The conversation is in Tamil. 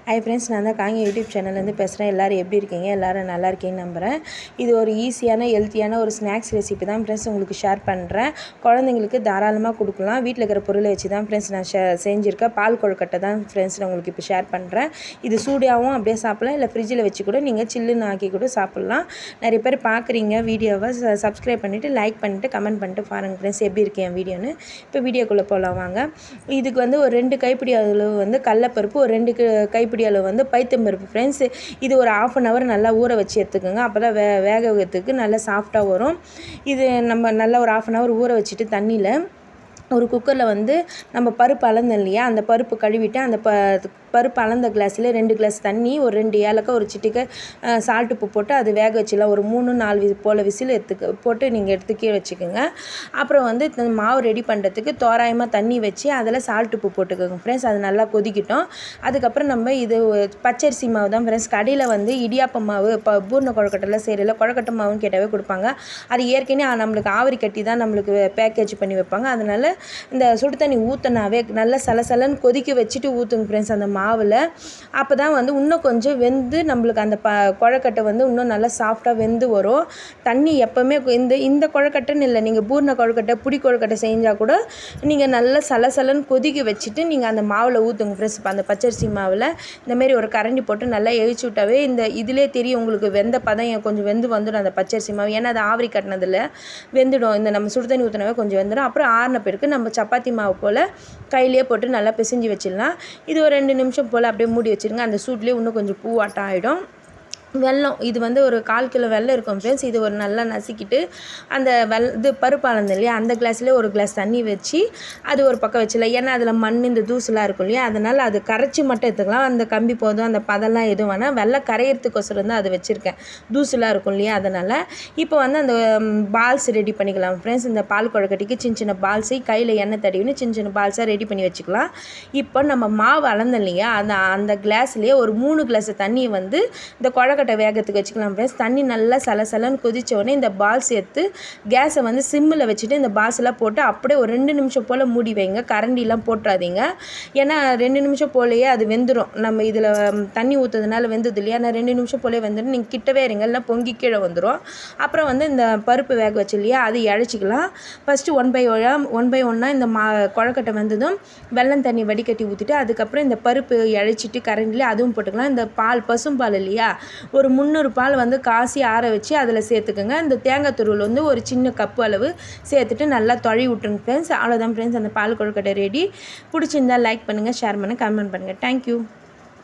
ஹாய் ஃப்ரெண்ட்ஸ், நான் தான் காங்க யூடியூப் சேனல்லேருந்து பேசுகிறேன். எல்லோரும் எப்படி இருக்கீங்க? எல்லோரும் நல்லா இருக்கீங்கன்னு நம்புகிறேன். இது ஒரு ஈஸியான ஹெல்த்தியான ஒரு ஸ்நாக்ஸ் ரெசிபி தான் ஃப்ரெண்ட்ஸ் உங்களுக்கு ஷேர் பண்ணுறேன். குழந்தைங்களுக்கு தாராளமாக கொடுக்கலாம். வீட்டில் இருக்கிற பொருளை வச்சு தான் ஃப்ரெண்ட்ஸ் நான் செஞ்சுருக்கேன். பால் கொழுக்கட்டை தான் ஃப்ரெண்ட்ஸ் நான் உங்களுக்கு இப்போ ஷேர் பண்ணுறேன். இது சூடாகவும் அப்படியே சாப்பிட்லாம், இல்லை ஃப்ரிட்ஜில் வச்சு கூட நீங்கள் சில்லுன்னு ஆக்கி கூட சாப்பிட்லாம். நிறைய பேர் பார்க்குறீங்க வீடியோவை, சப்ஸ்கிரைப் பண்ணிவிட்டு லைக் பண்ணிவிட்டு கமெண்ட் பண்ணிட்டு பாருங்கள் ஃப்ரெண்ட்ஸ் எப்படி இருக்கேன் என் வீடியோன்னு. இப்போ வீடியோக்குள்ளே போகலாம் வாங்க. இதுக்கு வந்து ஒரு 2 கைப்பிடி அளவு வந்து கடலைப்பருப்பு, ஒரு 2 கைப்பிடி அளவு வந்து பைத்தம்பருப்பு ஃப்ரெண்ட்ஸ். இது ஒரு 1/2 hour நல்லா ஊற வச்சு எடுத்துக்கோங்க. அப்போ தான் வேக வைக்கிறதுக்கு நல்லா சாஃப்டாக வரும். இது நம்ம நல்லா ஒரு 1/2 hour ஊற வச்சுட்டு தண்ணியில் ஒரு குக்கரில் வந்து நம்ம பருப்பு அளந்தோம் இல்லையா, அந்த பருப்பு கழுவிட்டு அந்த பருப்பு அளந்த கிளாஸில் 2 கிளாஸ் தண்ணி, ஒரு 2 ஏலக்காய், ஒரு சிட்டிக்கை சால்ட் உப்பு போட்டு அது வேக வச்சிடலாம். ஒரு 3-4 போல் விசில் போட்டு நீங்கள் எடுத்து கீழே வச்சுக்கோங்க. அப்புறம் வந்து மாவு ரெடி பண்ணுறதுக்கு தோராயமாக தண்ணி வச்சு அதில் சால்ட் உப்பு போட்டுக்கோங்க ஃப்ரெண்ட்ஸ். அது நல்லா கொதிக்கிட்டோம். அதுக்கப்புறம் நம்ம இது பச்சரிசி மாவு தான் ஃப்ரெண்ட்ஸ். கடையில் வந்து இடியாப்ப மாவு, பூர்ண கொழுக்கட்டைலாம் செய்யறதில்ல, கொழுக்கட்டை மாவுன்னு கேட்டாவே கொடுப்பாங்க. அது ஏற்கனவே நம்மளுக்கு ஆவரி கட்டி தான் நம்மளுக்கு பேக்கேஜ் பண்ணி வைப்பாங்க. அதனால் இந்த சுடு தண்ணி ஊற்றினாவே நல்லா சலசலன்னு கொதிக்க வச்சுட்டு ஊற்றுங்க ஃப்ரெண்ட்ஸ் அந்த மாவில். அப்போ தான் வந்து இன்னும் கொஞ்சம் வெந்து நம்மளுக்கு அந்த கொழுக்கட்டை வந்து இன்னும் நல்லா சாஃப்டாக வெந்து வரும். தண்ணி எப்போவுமே இந்த கொழுக்கட்டைன்னு இல்லை, நீங்கள் பூர்ண கொழுக்கட்டை, புடி கொழுக்கட்டை செஞ்சால் கூட நீங்கள் நல்லா சலசலன்னு கொதிக்க வச்சுட்டு நீங்கள் அந்த மாவில் ஊற்றுங்க ஃப்ரெண்ட்ஸ். இப்போ அந்த பச்சரிசி மாவில் இந்தமாரி ஒரு கரண்டி போட்டு நல்லா எழிச்சு விட்டாவே இதிலே தெரியும் உங்களுக்கு வெந்த பதம் கொஞ்சம் வெந்து வந்துடும் அந்த பச்சரிசி மாவு. ஏன்னா அது ஆவரி கட்டினதில் வெந்துடும். இந்த நம்ம சுடு தண்ணி ஊற்றினாவே கொஞ்சம் வெந்துடும். அப்புறம் ஆறின பிறகு நம்ம சப்பாத்தி மாவு போல் கையிலேயே போட்டு நல்லா பிசைஞ்சு வச்சிடலாம். இது ஒரு 2 நிமிஷம் போல் அப்படியே மூடி வச்சுருங்க. அந்த சூட்லேயே இன்னும் கொஞ்சம் பூவாட்டம் ஆகிடும். வெல்லம், இது வந்து ஒரு 1/4 கிலோ வெல்லம் இருக்கும் ஃப்ரெண்ட்ஸ். இது ஒரு நல்லா நசுக்கிட்டு அந்த இது பருப்பு அளந்தோம் இல்லையா, அந்த கிளாஸ்லேயே ஒரு கிளாஸ் தண்ணி வச்சு அது ஒரு பக்கம் வச்சிடலாம். ஏன்னா அதில் மண், இந்த தூசுலாம் இருக்கும் இல்லையா, அதனால் அது கரைச்சி மட்டும் எடுத்துக்கலாம். அந்த கம்பி போதும், அந்த பதெல்லாம் எதுவும் வேணால். வெல்லம் கரையிறதுக்கோசரம் தான் அது வச்சுருக்கேன், தூசுலாம் இருக்கும் இல்லையா அதனால். இப்போ வந்து அந்த பால்ஸ் ரெடி பண்ணிக்கலாம் ஃப்ரெண்ட்ஸ். இந்த பால் கொழுக்கட்டைக்கு சின்ன சின்ன பால்ஸை கையில் எண்ணெய் தடவின்னு சின்ன சின்ன பால்ஸாக ரெடி பண்ணி வச்சுக்கலாம். இப்போ நம்ம மாவு அளந்தோம் இல்லையா, அந்த கிளாஸ்லேயே ஒரு 3 கிளாஸ் தண்ணியை வந்து இந்த கொழுக்கட்டை வேகத்துக்கு வச்சுக்கலாம் ஃப்ரெண்ட்ஸ். தண்ணி நல்லா சலசலன்னு கொதிச்ச உடனே இந்த பால்ஸ் எடுத்து கேஸை வந்து சிம்மில் வச்சுட்டு இந்த பால்ஸ் எல்லாம் போட்டு அப்படியே ஒரு 2 நிமிஷம் போல் மூடி வைங்க. கரண்டிலாம் போட்டுறாதீங்க. ஏன்னா 2 நிமிஷம் போலேயே அது வெந்துடும். நம்ம இதில் தண்ணி ஊற்றுறதுனால வெந்தது இல்லையா, நான் 2 நிமிஷம் போலே வெந்துடும். நீங்கள் கிட்டவே இருங்க, இல்லைனா பொங்கி கீழே வந்துடும். அப்புறம் வந்து இந்த பருப்பு வேக வச்சு இல்லையா, அது இழைச்சிக்கலாம். ஃபஸ்ட்டு 1 by 1 இந்த கொழுக்கட்டை வெந்ததும் வெல்லம் தண்ணி வடிகட்டி ஊற்றிட்டு அதுக்கப்புறம் இந்த பருப்பு இழைச்சிட்டு கரண்டிலே அதுவும் போட்டுக்கலாம். இந்த பசும்பால் இல்லையா, ஒரு 300 பால் வந்து காசி ஆற வச்சு அதில் சேர்த்துக்குங்க. இந்த தேங்காய் துருவல் வந்து ஒரு சின்ன கப்பு அளவு சேர்த்துட்டு நல்லா தொழி விட்டுருங்க ஃப்ரெண்ட்ஸ். அவ்வளோதான் ஃப்ரெண்ட்ஸ், அந்த பால் கொழுக்கட்டை ரெடி. பிடிச்சிருந்தால் லைக் பண்ணுங்கள், ஷேர் பண்ணுங்கள், கமெண்ட் பண்ணுங்கள். தேங்க்யூ.